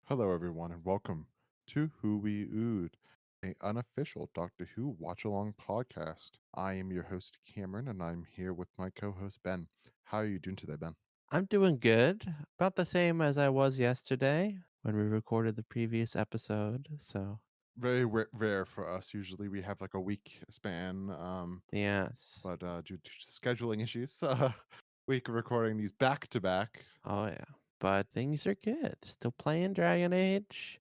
Hello, everyone, and welcome to Wee Ood, an unofficial Doctor Who watch along podcast. I am your host, Cameron, and I'm here with my co host, Ben. How are you doing today, Ben? I'm doing good. About the same as I was yesterday when we recorded the previous episode. So, Very rare for us. Usually we have like a week span, yes. but due to scheduling issues, we are recording these back to back. Oh, yeah. But things are good. Still playing Dragon Age,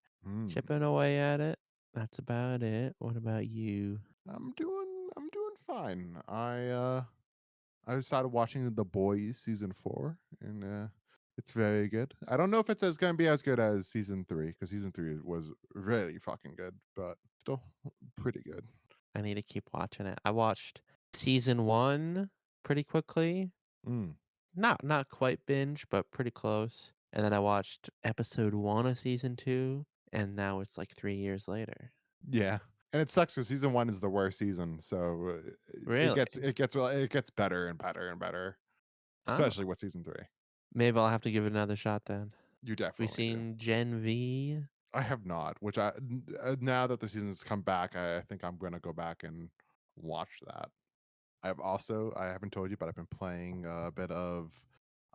chipping away at it. That's about it. What about you? I'm doing fine. I started watching The Boys season 4, and it's very good. I don't know if it's going to be as good as season 3 because season 3 was really fucking good, but still pretty good. I need to keep watching it. I watched season 1 pretty quickly. Mm, Not quite binge, but pretty close. And then I watched episode 1 of season 2, and now it's like 3 years later. yeah, and it sucks because season 1 is the worst season, so it Really? gets better and better and better, Oh. especially with season 3. Maybe I'll have to give it another shot then. You We definitely do. seen Gen V? I have not, which now that the season's come back, I think I'm gonna go back and watch that. I haven't told you, but I've been playing a bit of.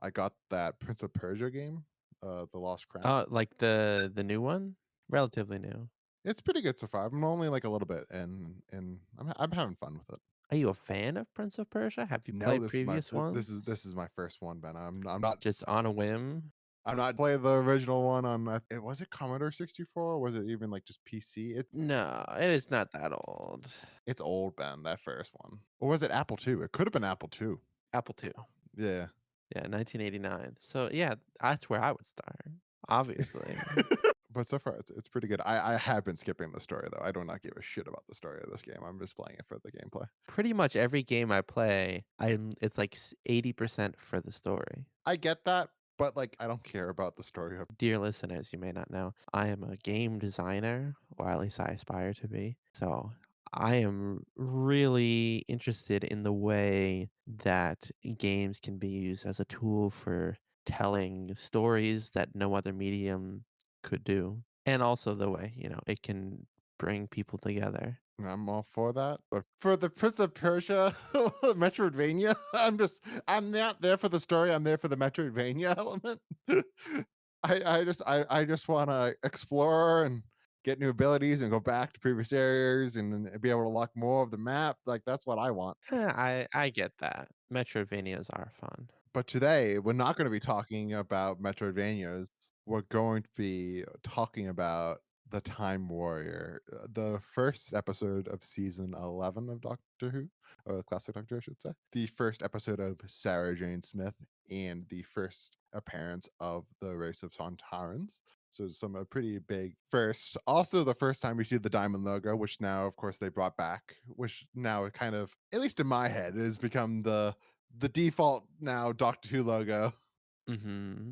I got that Prince of Persia game, The Lost Crown. Oh, like the new one? Relatively new. It's pretty good so far. I'm only like a little bit, and I'm having fun with it. Are you a fan of Prince of Persia? Have you No, played previous this ones? is my first one, Ben. I'm not Just on a whim? I'm not playing the original one on. It was it Commodore 64? Or was it even like just PC? No, it is not that old. It's old, Ben. That first one, or was it Apple II? It could have been Apple II. Apple II. Yeah. Yeah, 1989. So yeah, that's where I would start. Obviously. But so far, it's pretty good. I have been skipping the story though. I do not give a shit about the story of this game. I'm just playing it for the gameplay. Pretty much every game I play, it's like 80% for the story. I get that, but like I don't care about the story of. Dear listeners, you may not know, I am a game designer, or at least I aspire to be. So I am really interested in the way that games can be used as a tool for telling stories that no other medium could do. And also the way, it can bring people together. I'm all for that, but for the Prince of Persia Metroidvania, I'm not there for the story. I'm there for the Metroidvania element. I just want to explore and get new abilities and go back to previous areas and be able to lock more of the map. Like that's what I want. I get that. Metroidvanias are fun. But today, we're not going to be talking about Metroidvanias. We're going to be talking about the Time Warrior, the first episode of season 11 of Doctor Who, or classic Doctor, I should say. The first episode of Sarah Jane Smith, and the first appearance of the race of Sontarans. So some pretty big first. Also, the first time we see the diamond logo, which now, of course, they brought back, which now it kind of, at least in my head, has become the default now Doctor Who logo, Hmm.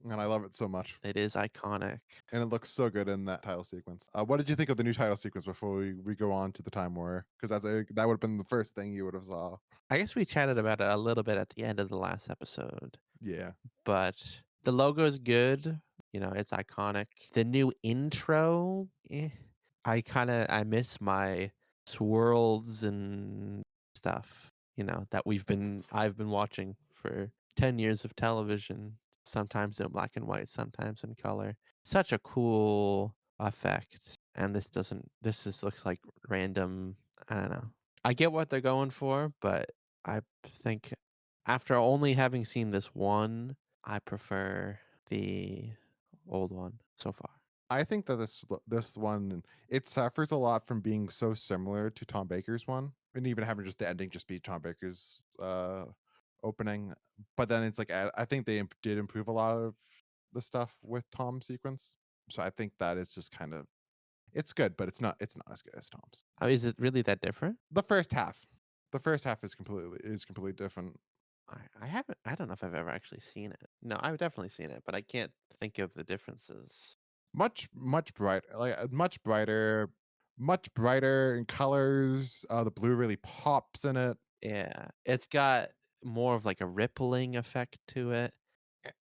and I love it so much. It is iconic. And it looks so good in that title sequence. What did you think of the new title sequence before we go on to the Time Warrior? Because that would have been the first thing you would have saw. I guess we chatted about it a little bit at the end of the last episode, Yeah. but the logo is good. It's iconic. The new intro, I miss my swirls and stuff, that I've been watching for 10 years of television, sometimes in black and white, sometimes in color. Such a cool effect. And this just looks like random, I don't know. I get what they're going for, but I think after only having seen this one, I prefer the old one so far. I think that this one, it suffers a lot from being so similar to Tom Baker's one, and even having just the ending just be Tom Baker's opening. But then it's like I think they did improve a lot of the stuff with Tom's sequence. So I think that is just kind of, it's good, but it's not as good as Tom's. Is it really that different? The first half. The first half is completely different. I haven't. I don't know if I've ever actually seen it. No, I've definitely seen it, but I can't think of the differences. Much bright, like much brighter in colors. The blue really pops in it. Yeah, it's got more of like a rippling effect to it.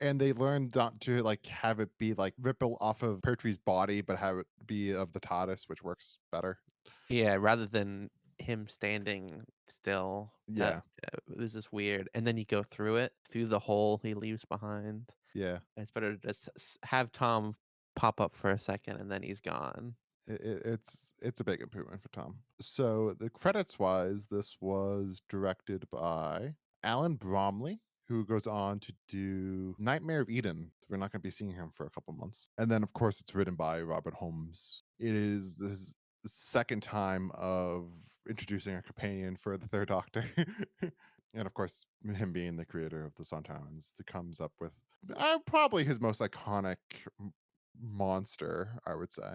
And they learned not to, like, have it be, like, ripple off of Pertwee's body, but have it be of the TARDIS, which works better. Yeah, rather than him standing still, that Yeah, was just weird, and then you go through it, through the hole he leaves behind. yeah. It's better to just have Tom pop up for a second, and then he's gone. It's a big improvement for Tom. So the credits wise, this was directed by Alan Bromley, who goes on to do Nightmare of Eden. We're not going to be seeing him for a couple months. And then, of course, it's written by Robert Holmes. It is his second time of introducing a companion for the Third Doctor. And of course, him being the creator of the Sontarans, that comes up with probably his most iconic monster, I would say,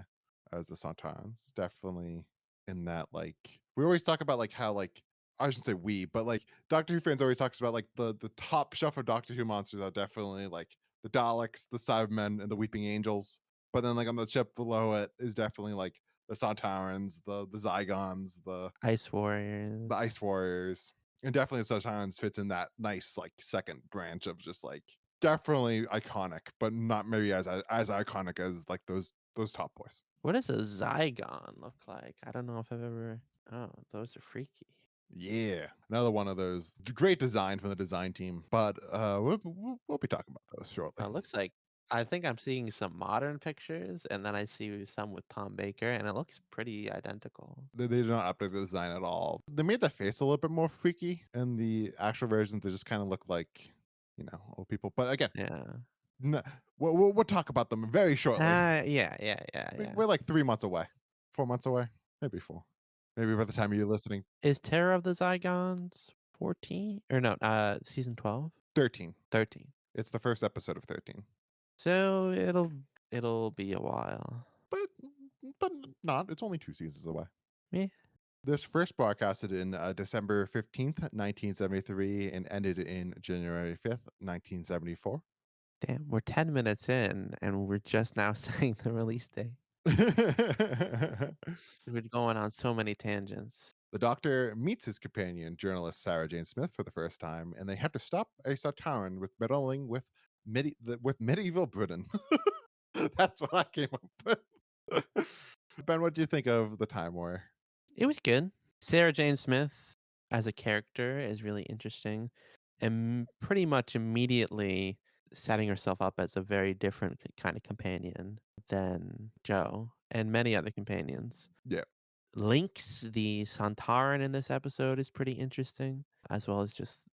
as the Sontarans. Definitely in that, like, we always talk about like how, like, I shouldn't say we, but like Doctor Who fans always talks about like the top shelf of Doctor Who monsters are definitely like the Daleks, the Cybermen, and the Weeping Angels. But then like on the ship below it is definitely like the Sontarans, the Zygons, Ice the Warriors. Ice Warriors. And definitely Sontarans fits in that nice like second branch of just like definitely iconic, but not maybe as iconic as like those top boys. What does a Zygon look like? I don't know if I've ever. Oh, those are freaky. Yeah, another one of those great design from the design team. But we'll be talking about those shortly. It looks like I think I'm seeing some modern pictures, and then I see some with Tom Baker, and it looks pretty identical. They did not update the design at all. They made the face a little bit more freaky in the actual versions. They just kind of look like, old people. But again, Yeah. no, we'll talk about them very shortly. Yeah. We're like 3 months away, 4 months away, maybe four. Maybe by the time you're listening, Is Terror of the Zygons 14 or no? Season 12, 13. 13. It's the first episode of 13. So it'll be a while. But but not. It's only 2 seasons away. Yeah. This first broadcasted in December 15th, 1973, and ended in January 5th, 1974. Damn, we're 10 minutes in, and we're just now saying the release date. The We're going on so many tangents. Doctor meets his companion, journalist Sarah Jane Smith, for the first time, and they have to stop a Sontaran with meddling with with medieval Britain. That's what I came up with. Ben, what do you think of the Time War? It was good. Sarah Jane Smith as a character is really interesting, and pretty much immediately setting herself up as a very different kind of companion than Joe and many other companions. Yeah, Lynx, the Santaran in this episode, is pretty interesting, as well as just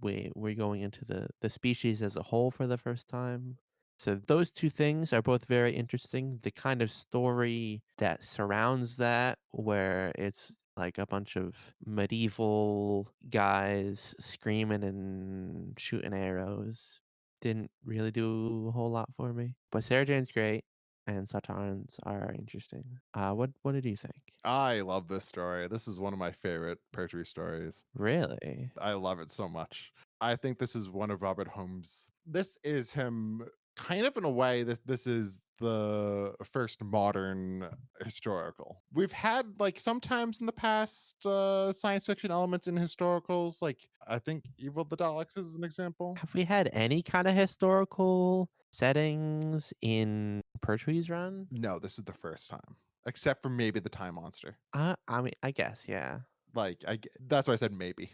we're going into the species as a whole for the first time. So those two things are both very interesting. The kind of story that surrounds that, where it's like a bunch of medieval guys screaming and shooting arrows, didn't really do a whole lot for me. But Sarah Jane's great, and Satarns are interesting. What did you think? I love this story. This is one of my favorite Pertwee stories. Really? I love it so much. I think this is one of Robert Holmes. This is him kind of in a way. This is the first modern historical. We've had like sometimes in the past science fiction elements in historicals. Like I think Evil of the Daleks is an example. Have we had any kind of historical settings in Pertwee's run? No, this is the first time, except for maybe the Time Monster. I mean, I guess, yeah. Like that's why I said maybe.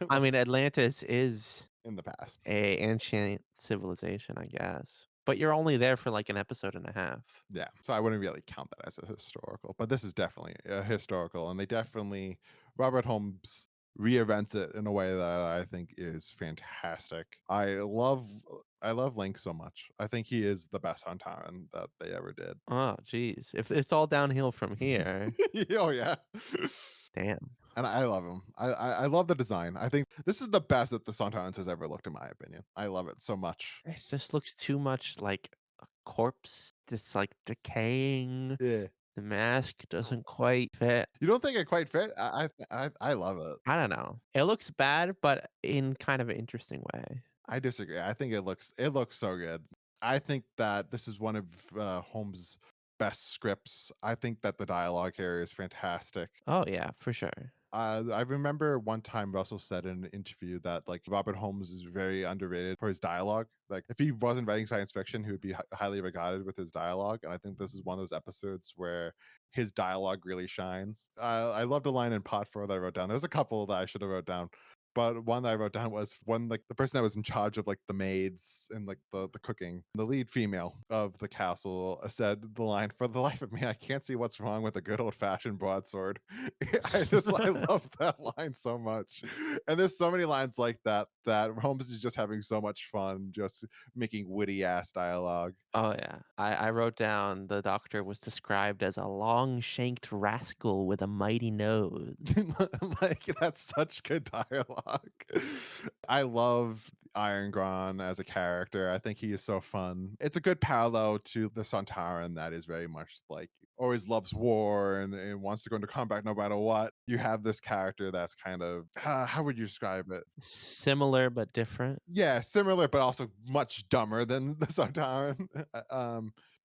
I Like mean, Atlantis is in the past. a ancient civilization, I guess. But you're only there for like an episode and a half. Yeah, so I wouldn't really count that as a historical, but this is definitely a historical, and they definitely Robert Holmes reinvents it in a way that I think is fantastic. I love Link so much. I think he is the best Huntaran that they ever did. Oh, geez. If it's all downhill from here, Oh yeah, damn. and I love him. I love the design. I think this is the best that the Sontarans has ever looked, in my opinion. I love it so much. It just looks too much like a corpse that's like decaying. Yeah, The mask doesn't quite fit. you don't think it quite fit? I love it. I don't know. It looks bad, but in kind of an interesting way. I disagree. I think it looks so good. I think that this is one of Holmes' best scripts. I think that the dialogue here is fantastic. Oh yeah, for sure. I remember one time Russell said in an interview that like Robert Holmes is very underrated for his dialogue. Like if he wasn't writing science fiction, he would be highly regarded with his dialogue. And I think this is one of those episodes where his dialogue really shines. I loved a line in Pot 4 that I wrote down. There's a couple that I should have wrote down. But one that I wrote down was when like the person that was in charge of like the maids and like the cooking, the lead female of the castle said the line, "For the life of me, I can't see what's wrong with a good old fashioned broadsword." I love that line so much. And there's so many lines like that that Holmes is just having so much fun just making witty ass dialogue. Oh yeah. I wrote down the doctor was described as a long-shanked rascal with a mighty nose. Like that's such good dialogue. I love Iron Gron as a character. I think he is so fun. It's a good parallel to the Sontaran that is very much like always loves war and wants to go into combat no matter what. You have this character that's kind of how would you describe it? Similar but different. Yeah, similar, but also much dumber than the Sontaran.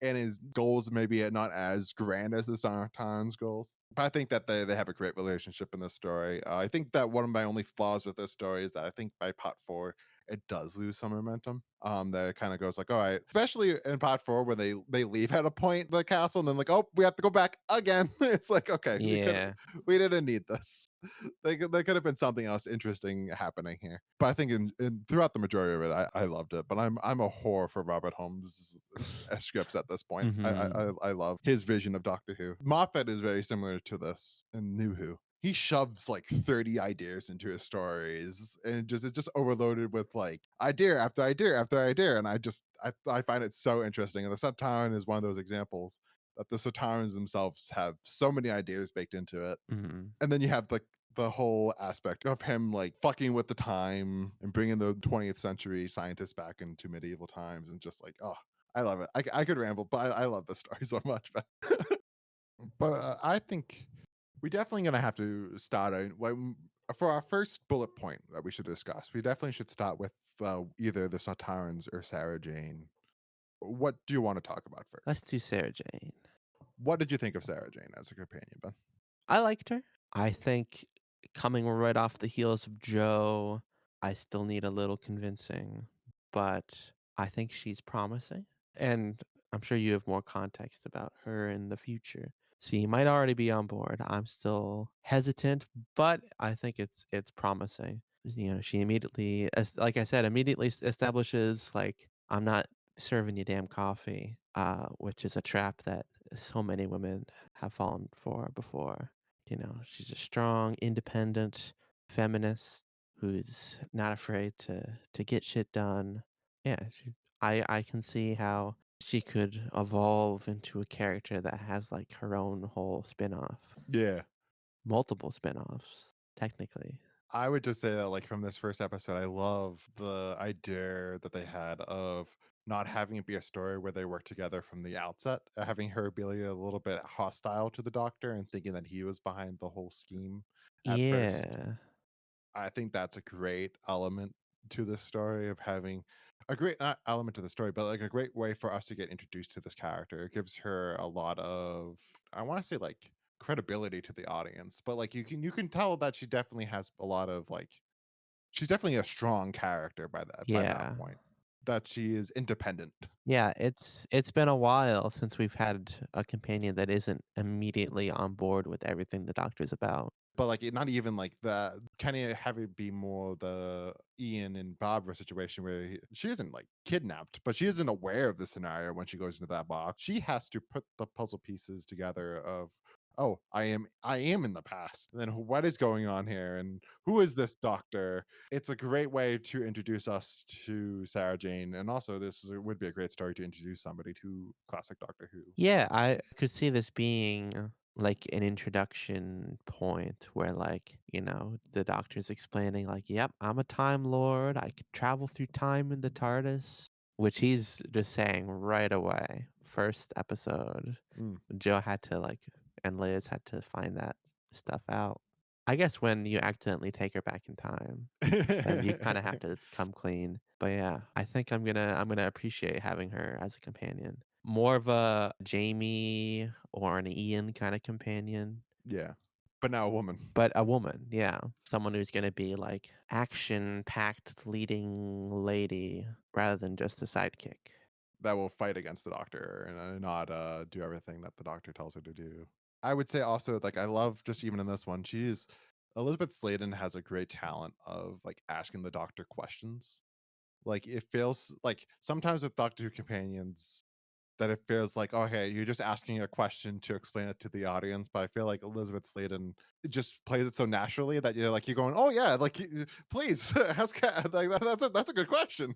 And his goals maybe are not as grand as the Sontaran's goals. But I think that they have a great relationship in this story. I think that one of my only flaws with this story is that I think by pot four, it does lose some momentum. That it kind of goes like, all right, especially in pot four when they leave at a point the castle and then like, oh, we have to go back again. It's like, okay, Yeah. we didn't need this. There could have been something else interesting happening here. But I think in throughout the majority of it, I loved it. But I'm a whore for Robert Holmes' scripts at this point. Mhm. I love his vision of Doctor Who. Moffat is very similar to this in New Who. He shoves like 30 ideas into his stories and just it's just overloaded with like idea after idea after idea. And I find it so interesting. And the Subtaran is one of those examples that the Sotarans themselves have so many ideas baked into it. Mhm. And then you have the whole aspect of him like fucking with the time and bringing the 20th century scientists back into medieval times and just like oh I love it. I could ramble, but I love this story so much. But I think we definitely gonna have to start for our first bullet point that we should discuss. We definitely should start with either the Sontarans or Sarah Jane. What do you want to talk about Let's first? do Sarah Jane. What did you think of Sarah Jane as a companion, Ben? I liked her. I think coming right off the heels of Joe, I still need a little convincing, but I think she's promising. And I'm sure you have more context about her in the future. So you might already be on board. I'm still hesitant, but I think it's promising. You know, she immediately as like I said, immediately establishes like I'm not serving you damn coffee, which is a trap that so many women have fallen for before. You know, she's a strong, independent feminist who's not afraid to get shit done. Yeah, I can see how she could evolve into a character that has like her own whole spin-off, Yeah. multiple spin-offs technically. I would just say that, like, from this first episode, I love the idea that they had of not having it be a story where they work together from the outset, having her be a little bit hostile to the doctor and thinking that he was behind the whole scheme at first. Yeah. I think that's a great element to this story of having a great not element to the story, but like a great way for us to get introduced to this character. It gives her a lot of I want to say like credibility to the audience, but like you can tell that she definitely has a lot of like she's definitely a strong character by that Yeah. point. That she is independent. Yeah, it's been a while since we've had a companion that isn't immediately on board with everything the doctor's about. But, like, not even like the kinda have it be more the Ian and Barbara situation where she isn't, like, kidnapped, but she isn't aware of the scenario when she goes into that box. She has to put the puzzle pieces together of, "Oh, I am in the past. Then what is going on here, and who is this doctor?" It's a great way to introduce us to Sarah Jane, and also would be a great story to introduce somebody to classic Doctor Who. Yeah, I could see this being like an introduction point where like, you know, the doctor's explaining like, "Yep, I'm a time lord. I can travel through time in the TARDIS," which he's just saying right away. First episode, Mm. Joe had to like and Liz had to find that stuff out. I guess when you accidentally take her back in time, then you kinda have to come clean. But yeah, I think I'm gonna appreciate having her as a companion. More of a Jamie or an Ian kinda companion. Yeah. but now a woman but a woman, yeah. Someone who's gonna be, like, action-packed leading lady rather than just a sidekick. that will fight against the doctor and not do everything that the doctor tells her to do. I would say also, like, I love just even in this one, she's Elizabeth Sladen has a great talent of like asking the doctor questions. Like it feels like sometimes with Doctor Who companions that it feels like, okay, you're just asking a question to explain it to the audience. But I feel like Elizabeth Sladen just plays it so naturally that you're going, oh yeah, like please ask, like that's a good question.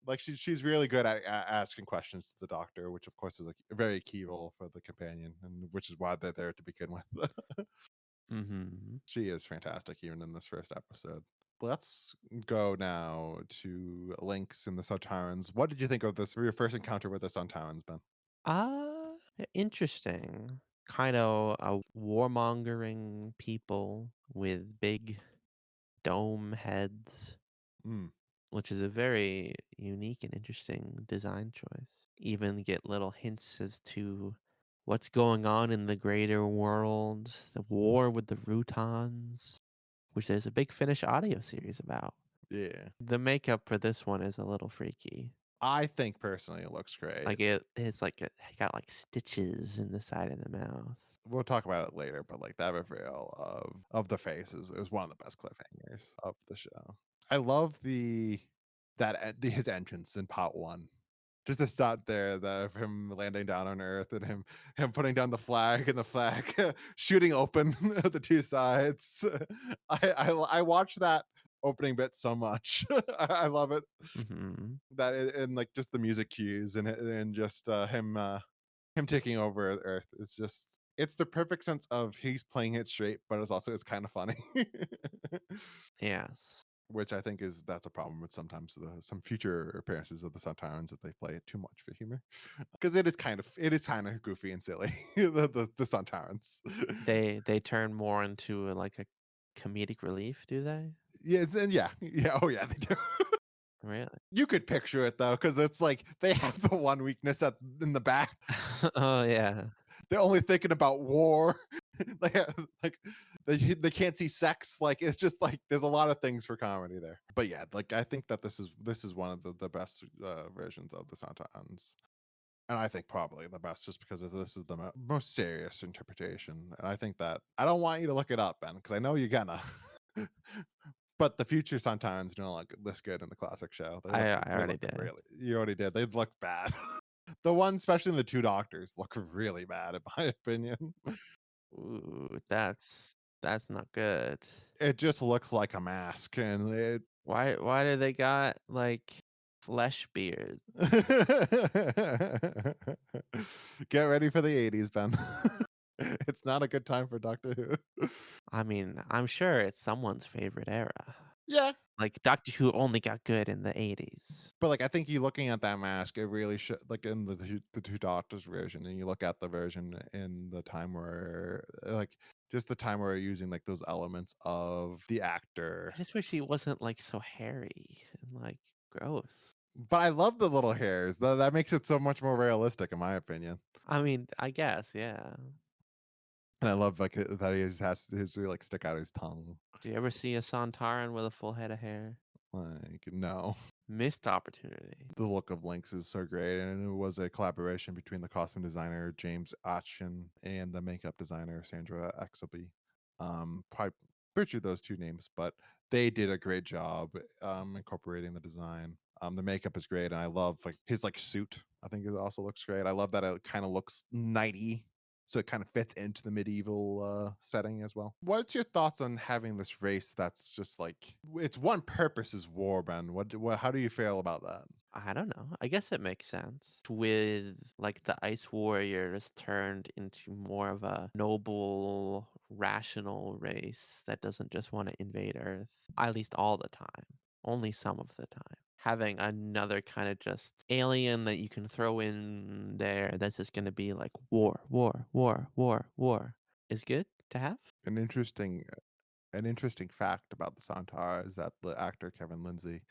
Like she's really good at asking questions to the doctor, which of course is like a very key role for the companion, and which is why they're there to begin with. Mhm. She is fantastic even in this first episode. Let's go now to Links in the Sontarans. What did you think of this your first encounter with the Sontarans, Ben? Interesting. Kinda a warmongering people with big dome heads, Mm, which is a very unique and interesting design choice. Even get little hints as to what's going on in the greater world, the war with the Routons, which there's a big Finnish audio series about. yeah. The makeup for this one is a little freaky. I think personally it looks great. Like it's like it got like stitches in the side of the mouth. We'll talk about it later, but like that reveal of the face is one of the best cliffhangers of the show. I love his entrance in part one. Just to start there, that of him landing down on Earth and him putting down the flag and the flag shooting open the two sides. I watch that opening bit so much. I love it. Mhm. And like just the music cues and just him taking over Earth is just it's the perfect sense of he's playing it straight, but it's kind of funny. Yes. Which I think is that's a problem with sometimes some future appearances of the Suntarans that they play it too much for humor because it is kind of goofy and silly the Suntarans. They turn more into like a comedic relief, do they? And yeah, oh yeah, they do. Really? You could picture it though, because it's like they have the one weakness in the back. Oh yeah. They're only thinking about war. Like, like they can't see sex. Like it's just like there's a lot of things for comedy there. But yeah, like I think that this is one of the best versions of the Santans. And I think probably the best just because this is the most serious interpretation. And I think that I don't want you to look it up, Ben, because I know you're gonna. But the future Santans don't look this good in the classic show. I They already look did. really. You already did. They look bad. The one, especially in the two doctors, look really bad in my opinion. Ooh, that's not good. It just looks like a mask, and it. Why do they got like flesh beards? Get ready for the 80s, Ben. It's not a good time for Doctor Who. I mean, I'm sure it's someone's favorite era. Yeah, Like Doctor Who only got good in the 80s. but like I think you looking at that mask, it really should like in the two doctors version, and you look at the version in the time where like just the time where we're using like those elements of the actor. I just wish he wasn't like so hairy and like gross. But I love the little hairs. That makes it so much more realistic, in my opinion. I mean, I guess, yeah. And I love like that has his like stick out his tongue. Do you ever see a Sontaran with a full head of hair? Like no. Missed opportunity. The look of Lynx is so great, and it was a collaboration between the costume designer James Atchin and the makeup designer Sandra Exelby. Probably butchered those two names, but they did a great job incorporating the design. The makeup is great, and I love like his like suit. I think it also looks great. I love that it kind of looks nighty, so it kind of fits into the medieval setting as well. What's your thoughts on having this race that's just like its one purpose is war, Ben? How do you feel about that? I don't know. I guess it makes sense. With like the Ice Warriors turned into more of a noble, rational race that doesn't just want to invade Earth, at least all the time, only some of the time. Having another kind of just alien that you can throw in there that's just going to be like war, war, war, war, war is good to have. An interesting an interesting fact about the Santar is that the actor Kevin Lindsay,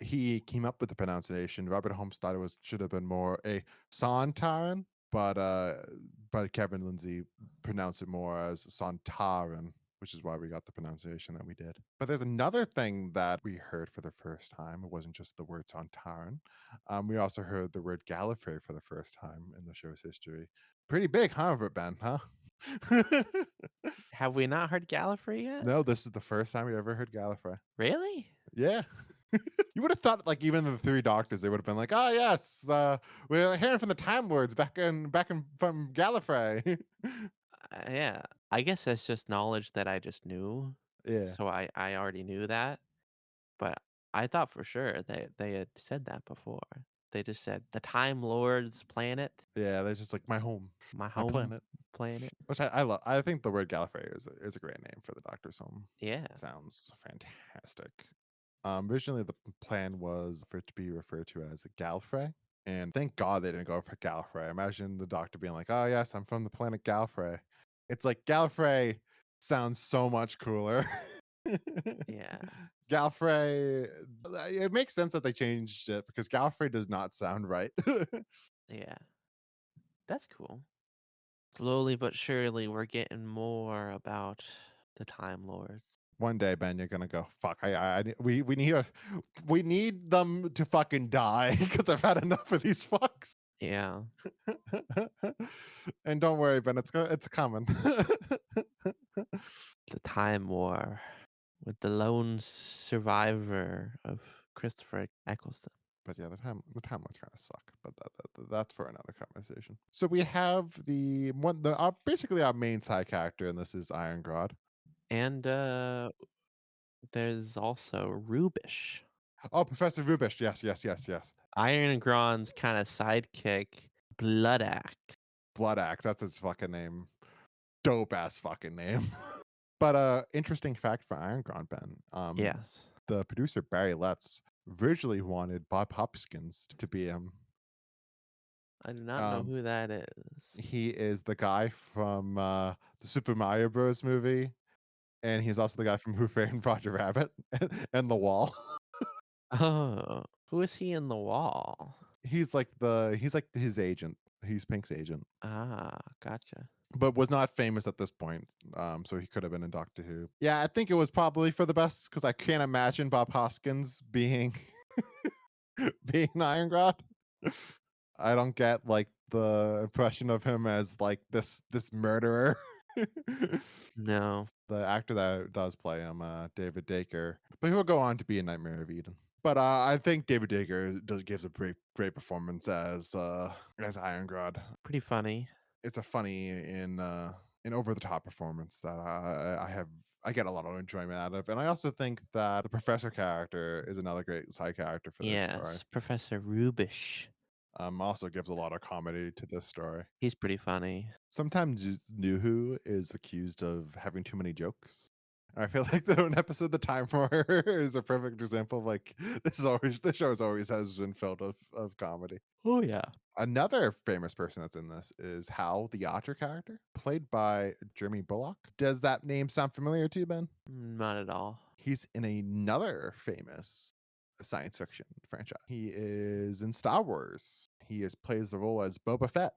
he came up with the pronunciation. Robert Holmes thought it was should have been more a Sontaran, but Kevin Lindsay pronounced it more as Sontaran, which is why we got the pronunciation that we did. But there's another thing that we heard for the first time. It wasn't just the word Sontaran. We also heard the word Gallifrey for the first time in the show's history. Pretty big, huh, Ben? Huh? Have we not heard Gallifrey yet? No, this is the first time we ever heard Gallifrey. Really? Yeah. You would have thought, like, even the Three Doctors, they would have been like, "Oh yes, we're hearing from the Time Lords back in from Gallifrey." Yeah. I guess that's just knowledge that I just knew. Yeah, So I already knew that, but I thought for sure they had said that before. They just said the Time Lord's planet, yeah, they're just like my home, my my home planet, planet. which I love. I think the word Gallifrey is a great name for the Doctor's home. Yeah. Sounds fantastic. Originally the plan was for it to be referred to as Gallifrey, and thank God they didn't go for Gallifrey. Imagine the Doctor being like, "Oh yes, I'm from the planet Gallifrey." It's like Gallifrey sounds so much cooler. Yeah. Gallifrey, it makes sense that they changed it because Gallifrey does not sound right. Yeah. That's cool. Slowly but surely we're getting more about the Time Lords. One day, Ben, you're gonna go, fuck. We need them to fucking die because I've had enough of these fucks. Yeah. And don't worry, Ben, it's coming. The Time War with the lone survivor of Christopher Eccleston. But yeah, the timelines kind of suck. But that's for another conversation. So we have basically our main side character, and this is Iron God. And there's also Rubish. Oh, Professor Rubish. Yes, yes, yes, yes. Iron Gron's kind of sidekick, Blood Axe. Blood Axe. That's his fucking name. Dope ass fucking name. But interesting fact for Iron God, Ben. Yes. The producer Barry Letts originally wanted Bob Hopkins to be him. I do not know Um, who that is. he is the guy from the Super Mario Bros. Movie, and he's also the guy from Who Framed Roger Rabbit and The Wall. Oh, who is he in the wall? He's like his agent. He's Pink's agent, Ah, gotcha. but was not famous at this point. So he could have been in Doctor Who. Yeah, I think it was probably for the best because I can't imagine Bob Hoskins being being Iron God. I don't get like the impression of him as like this murderer. No. The actor that does play him, David Dacre, but he'll go on to be in Nightmare of Eden. But I think David Dacre gives a great performance as Iron God. Pretty funny. It's a funny and over the top performance that I get a lot of enjoyment out of, and I also think that the professor character is another great side character for this story. Yes, Professor Rubish. Also gives a lot of comedy to this story. He's pretty funny. Sometimes New Who is accused of having too many jokes. And I feel like the one episode, The Time Warrior, is a perfect example of like the show's always has been filled of comedy. Oh yeah. Another famous person that's in this is Hal, the Otter character, played by Jeremy Bullock. Does that name sound familiar to you, Ben? Not at all. He's in another famous science fiction franchise. He is in Star Wars. Plays the role as Boba Fett.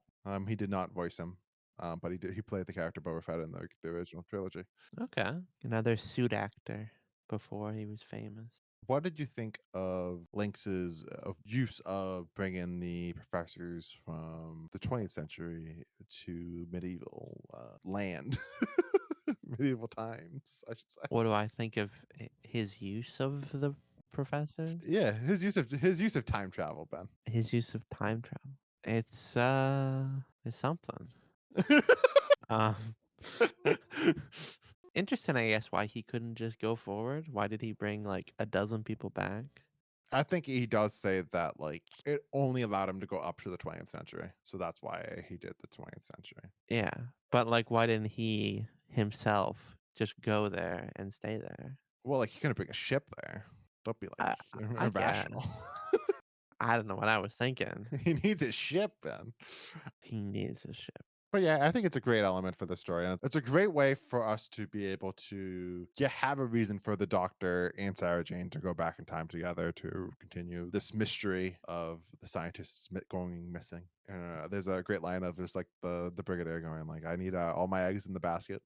He did not voice him, but he played the character Boba Fett in the original trilogy. Okay. Another suit actor before he was famous. What did you think of Lynx's use of bringing the professors from the 20th century to medieval land, medieval times, I should say? What do I think of his use of the professors? Yeah, his use of time travel, Ben. His use of time travel. It's something. Um Interesting, I guess, why he couldn't just go forward. Why did he bring like a dozen people back? I think he does say that like it only allowed him to go up to the 20th century, so that's why he did the 20th century. Yeah. But like why didn't he himself just go there and stay there? Well, like he couldn't bring a ship there. Don't be like I I guess. irrational. I don't know what I was thinking. He needs a ship, Ben. He needs a ship. But yeah, I think it's a great element for the story, and it's a great way for us to be able to have a reason for the Doctor and Sarah Jane to go back in time together to continue this mystery of the scientists going missing. There's a great line of just like the Brigadier going like, "I need all my eggs in the basket."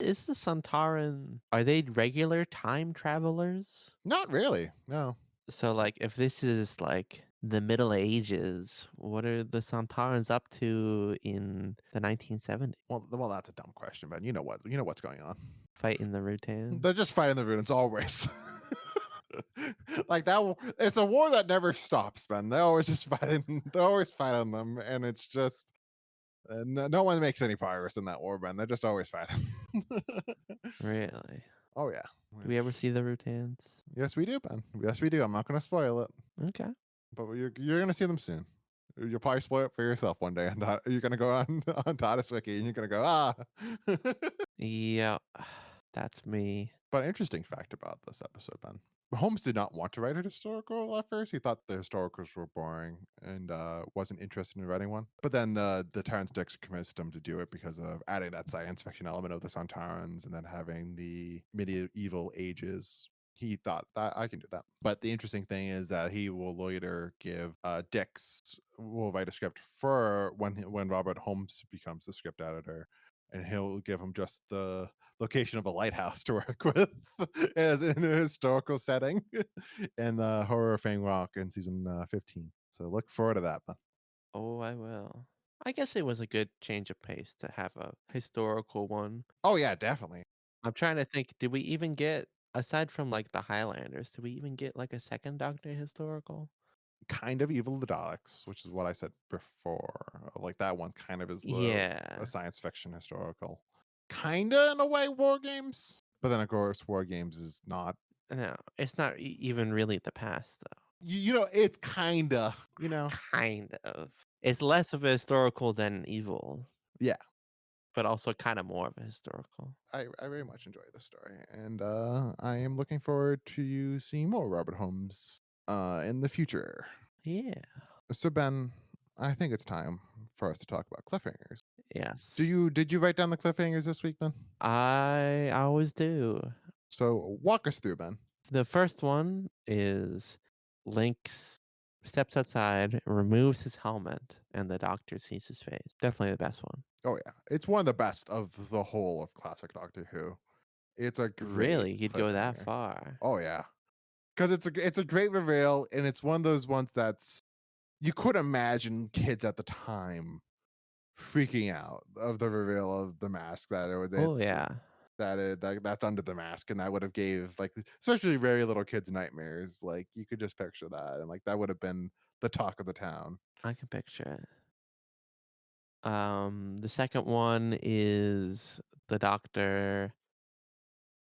Is the Sontaran, are they regular time travelers? Not really, no. So, like, if this is like the Middle Ages, what are the Sontarans up to in the 1970s? Well, that's a dumb question, but you know what's going on. Fighting the Rutans? They're just fighting the Rudens always. Like that, it's a war that never stops, man. They're always just fighting. They're always fighting them, and it's just no one makes any progress in that war, man. They're just always fighting. Really? Oh yeah. Do we ever see the Rutans? Yes, we do, Ben. Yes, we do. I'm not going to spoil it, Okay. but you're going to see them soon. You'll probably spoil it for yourself one day, and you're going to go on on Todd's wiki, and you're going to go Yeah, that's me. But interesting fact about this episode, Ben. Holmes did not want to write a historical at first. He thought the historicals were boring and wasn't interested in writing one. But then the Terrence Dicks convinced him to do it because of adding that science fiction element of the Sontarans and then having the medieval ages. He thought that I can do that. But the interesting thing is that he will later give Dix will write a script for when Robert Holmes becomes the script editor, and he'll give him just the location of a lighthouse to work with as in a historical setting and the horror of Fang Rock in season 15. So look forward to that. Oh, I will. I guess it was a good change of pace to have a historical one. Oh yeah, definitely. I'm trying to think, did we even get, aside from like the Highlanders, did we even get like a second Doctor historical? Kind of Evil of the Daleks, which is what I said before. Like that one kind of is a Yeah. science fiction historical. Kinda in a way, War Games. But then of course War Games is not. No, it's not even really the past though. It's kinda, you know. Kind of. It's less of a historical than evil, Yeah. but also kind of more of a historical. I very much enjoy this story, and I am looking forward to you seeing more Robert Holmes in the future. Yeah. So Ben, I think it's time for us to talk about cliffhangers. Yes. Did you write down the cliffhangers this week, Ben? I always do. So walk us through, Ben. The first one is Lynx steps outside, removes his helmet, and the Doctor sees his face. Definitely the best one. Oh yeah, it's one of the best of the whole of classic Doctor Who. It's a great Really? You'd go that cliffhanger. far? Oh yeah, because it's a great reveal, and it's one of those ones that's you could imagine kids at the time freaking out of the reveal of the mask that Oh, yeah. that's under the mask, and that would have gave like especially very little kids nightmares. Like you could just picture that, and like that would have been the talk of the town. I can picture it. The second one is the Doctor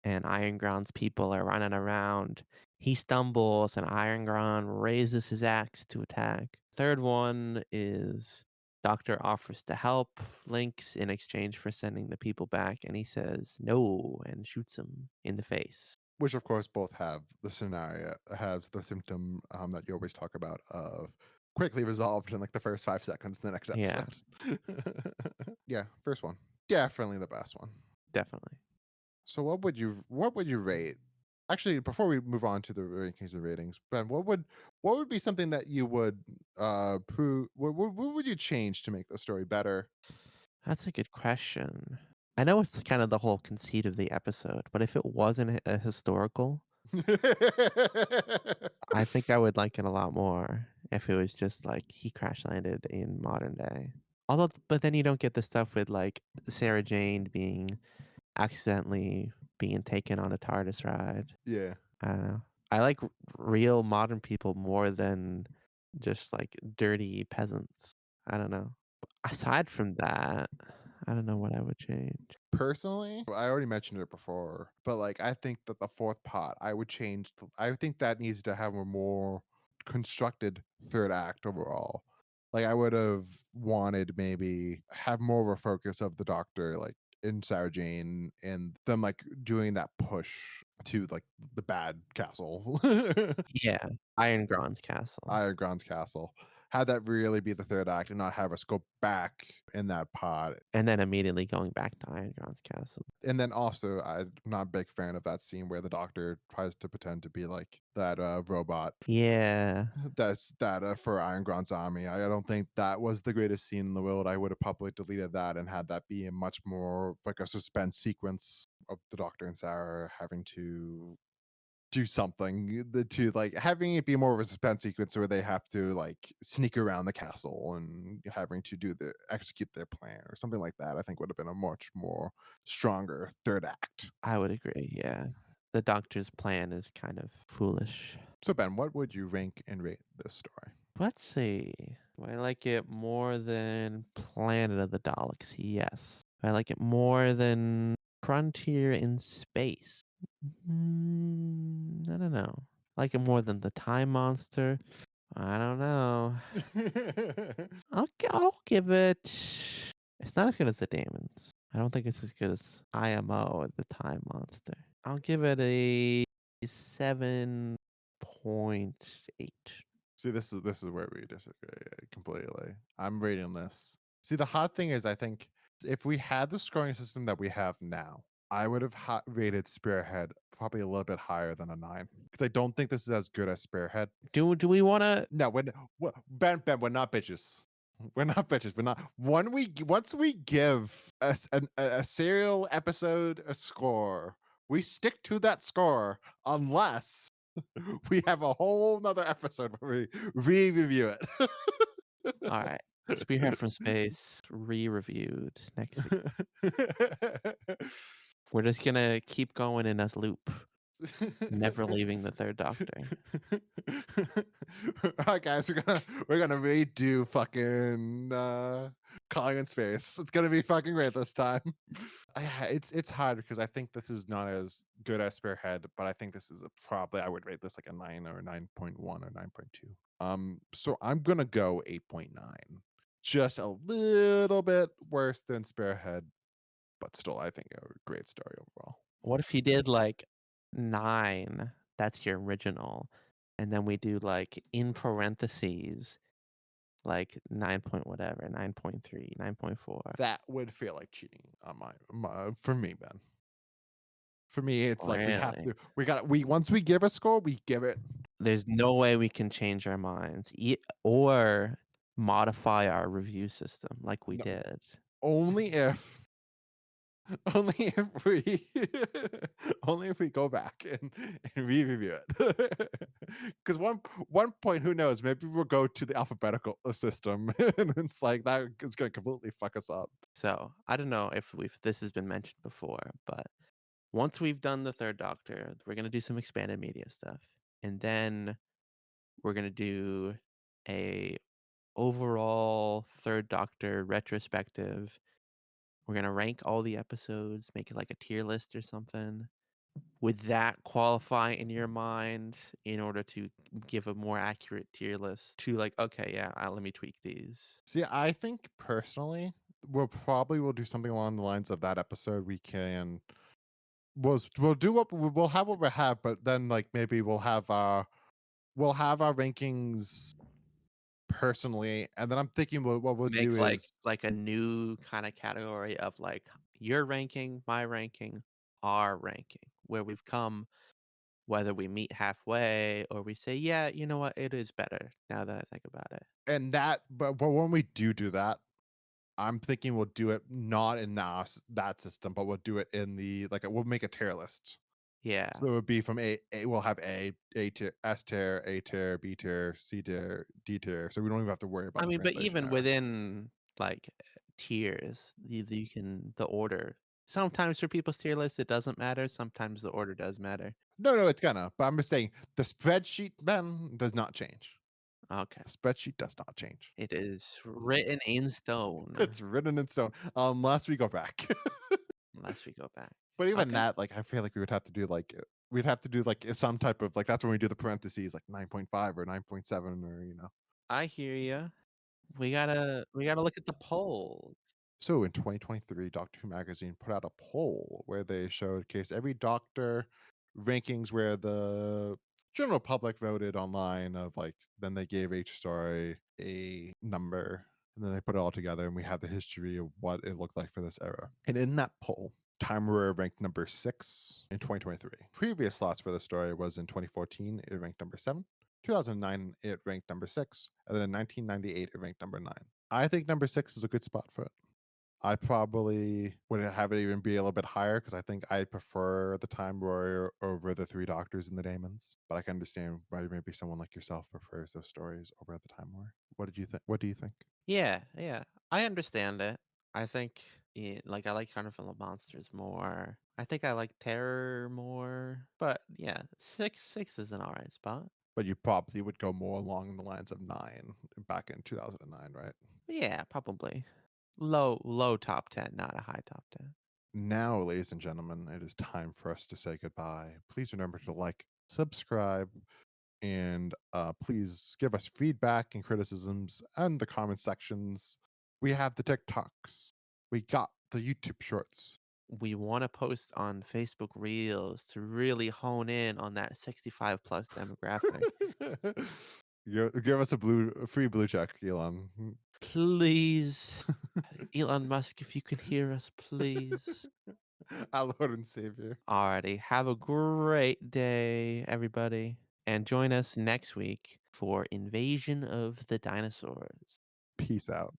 and Iron Ground's people are running around. He stumbles, and Iron Ground raises his axe to attack. Third one is Doctor offers to help Lynx in exchange for sending the people back, and he says no and shoots him in the face. Which of course both have the scenario has the symptom that you always talk about of quickly resolved in like the first 5 seconds in the next Yeah, episode. Yeah, first one, definitely the best one. definitely. So what would you rate? Actually, before we move on to the rankings and ratings, Ben, what would be something that you would prove? What would you change to make the story better? That's a good question. I know it's kind of the whole conceit of the episode, but if it wasn't a historical, I think I would like it a lot more if it was just like he crash landed in modern day. Although, but then you don't get the stuff with like Sarah Jane being accidentally being taken on a TARDIS ride. Yeah. I don't know. I like real modern people more than just like dirty peasants. I don't know. Aside from that, I don't know what I would change. Personally, I already mentioned it before, but like I think that the fourth pot I would change. I think that needs to have a more constructed third act overall. Like I would have wanted maybe have more of a focus of the Doctor, like in Sarah Jane, and them like doing that push to like the bad castle, Yeah, Iron Grand's castle. Iron Ground's castle. Had that really be the 3rd act and not have us go back in that pod. And then immediately going back to Irongon's castle. And then also, I'm not a big fan of that scene where the Doctor tries to pretend to be, like, that, robot Yeah, for Iron Grand's army. I don't think that was the greatest scene in the world. I would have probably deleted that and had that be a much more like a suspense sequence of the Doctor and Sarah having to do something to like having it be more of a suspense sequence where they have to like sneak around the castle and having to execute their plan or something like that. I think would have been a much more stronger 3rd act. I would agree, yeah. The Doctor's plan is kind of foolish. So Ben, what would you rank and rate this story? Let's see. Do I like it more than Planet of the Daleks? Yes. Do I like it more than Frontier in Space? I don't know. Like it more than the Time Monster? I don't know. I'll give it. It's not as good as the Damons. I don't think it's as good as IMO at the Time Monster. I'll give it a 7.8. See, this is where we disagree completely. I'm rating this. See, the hard thing is, I think if we had the scoring system that we have now, I would have rated Spearhead probably a little bit higher than a 9 because I don't think this is as good as Spearhead. Do we want to? No, Ben, we're not bitches. We're not bitches. We're not. Once we give a serial episode a score, we stick to that score unless we have a whole nother episode where we re-review All right. Spearhead from Space re-reviewed next week. it. We're just gonna keep going in a loop, never leaving the Third Doctor. All right, guys, we're gonna redo fucking Calling in Space. It's gonna be fucking great this time. It's hard because I think this is not as good as Spearhead, but I think this is probably I would rate this like a 9 or 9.1 or 9.2. So I'm gonna go 8.9. Just a little bit worse than Spearhead, but still I think a great story overall. What if you did like 9? That's your original, and then we do like in parentheses like 9 point whatever, 9.3, 9.4. That would feel like cheating on my for me, Ben. For me, it's like Really? we once we give a score, we give it. There's no way we can change our minds or modify our review system like we No, did. only if only if we only if we go back and re-review it. Because one point, who knows? Maybe we'll go to the alphabetical system, and it's like that is going to completely fuck us up. So I don't know if this has been mentioned before, but once we've done the Third Doctor, we're gonna do some expanded media stuff, and then we're gonna do a overall Third Doctor retrospective. We're gonna rank all the episodes, make it like a tier list or something. Would that qualify in your mind in order to give a more accurate tier list to like, okay, yeah, let me tweak these. See, I think personally, we'll do something along the lines of that episode. We'll do we'll have what we have, but then like maybe we'll have our rankings personally, and then I'm thinking what we'll do Make is like a new kind of category of like your ranking, my ranking, our ranking, where we've come, whether we meet halfway or we say, yeah, you know what, it is better now that I think about it. and that but when we do that, I'm thinking we'll do it not in that system, but we'll do it in the like we'll make a tier list. Yeah. So it would be from we'll have A tier, S tier, A tier, B tier, C tier, D tier. So we don't even have to worry I about the mean, but translation even error. within like tiers, you can the order. Sometimes for people's tier list, it doesn't matter. Sometimes the order does matter. No, it's gonna. But I'm just saying the spreadsheet then does not change. Okay. The spreadsheet does not change. It is written in stone It's written in stone unless we go back. unless we go back. But even Okay. that, like, I feel like we'd have to do like some type of like that's when we do the parentheses like 9.5 or 9.7 or I hear you. We gotta look at the polls. So in 2023, Doctor Who magazine put out a poll where they showcase every Doctor rankings where the general public voted online of like then they gave each story a number and then they put it all together and we have the history of what it looked like for this era. And in that poll, Time Warrior ranked number 6 in 2023. Previous slots for the story was in 2014, it ranked number 7. 2009, it ranked number 6. And then in 1998, it ranked number 9. I think number 6 is a good spot for it. I probably would have it even be a little bit higher because I think I prefer the Time Warrior over the Three Doctors and the Daemons. But I can understand why maybe someone like yourself prefers those stories over the Time Warrior. What did you think? What do you think? Yeah, yeah. I understand it. I think like I like Carnival of Monsters more. I think I like Terror more. But yeah, six is an alright spot. But you probably would go more along the lines of 9 back in 2009, right? Yeah, probably. Low top 10, not a high top 10. Now, ladies and gentlemen, it is time for us to say goodbye. Please remember to like, subscribe, and please give us feedback and criticisms and the comment sections. We have the TikToks. We got the YouTube shorts. We want to post on Facebook Reels to really hone in on that 65 plus demographic. Give us a free blue check, Elon. Please, Elon Musk, if you can hear us, please. Our Lord and Savior. Alrighty. Have a great day, everybody. And join us next week for Invasion of the Dinosaurs. Peace out.